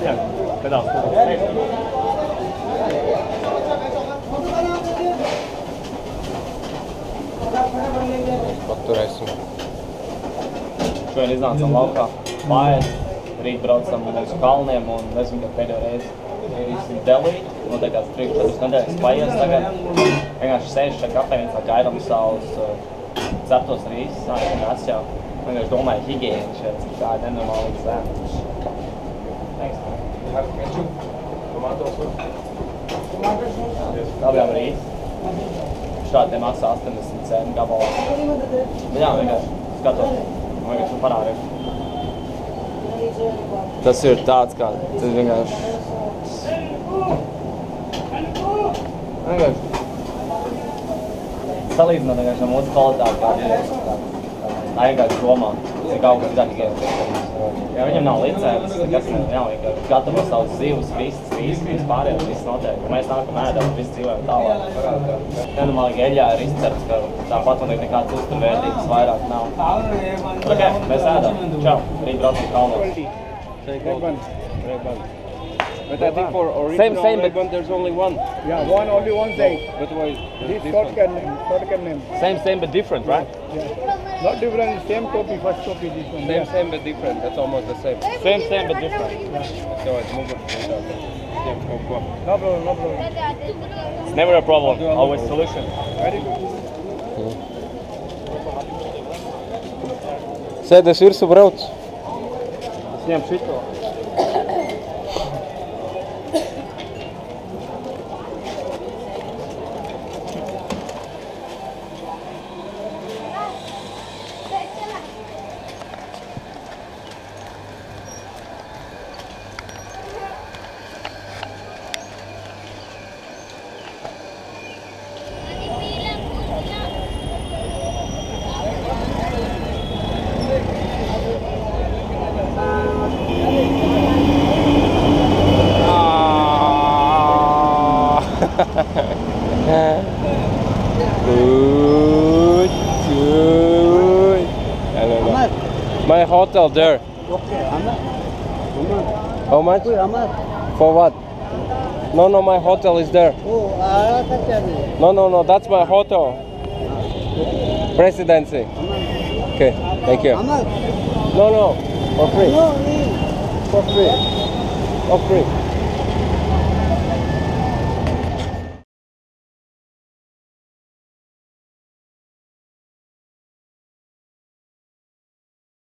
Bastian, pedal. Paturēsim. Šodien iznācām laukā, mājās, rīt braucam uz kalniem un nezinu, ka pēdējo reizi ir Delī. Noteikti kāds 3-4 nedēļas paies tagad. Vienkārši sēž šeit kafejnīcā, gaidām savus ceptos rīsus, nāc jau. Vienkārši domāju higiēni šeit, cik tā ir nenormāli zēna. Thanks, man. Have ketchup, tomatoes. Abjām rīt. Šādi te maksā 80 centi gabalā. Bet jā, vienkārši skatot, vienkārši parādīt. Tas ir tāds kā, tas vienkārši. Vienkārši. Salīdzinot vienkārši ar mūsu kvalitāti kādu ir. Tā vienkārši domā, cik augsts garīgais. Ja viņam nav licences, kas nav vienkārši gatavo savus zivus, vistas pārējās, viss notiek. Mēs nākam ēdam, visi dzīvojam tālāk. Nenormāli geļā ir izcerts, ka tāpat notiek nekāds uzturvērtības vairāk nav. Ok, mēs ēdam. Čau, rīt braucam kalnos. Red band. But I think for original red band there's only one. Yeah, only one side. But why? This shortcut name. Same but different, right? Yeah. Not different, same copy, first copy, this one. Same but different. That's almost the same. Same but different. So it's move it. No problem. It's never a problem, always solution. Very good. Sēdes virsū brauc. Es ņem šito. Good. My hotel there. Okay, Amar. How much? Amar. For what? No, my hotel is there. Oh, No, that's my hotel. Presidency. Okay, thank you. Amar. No, for free. No, For free. For free.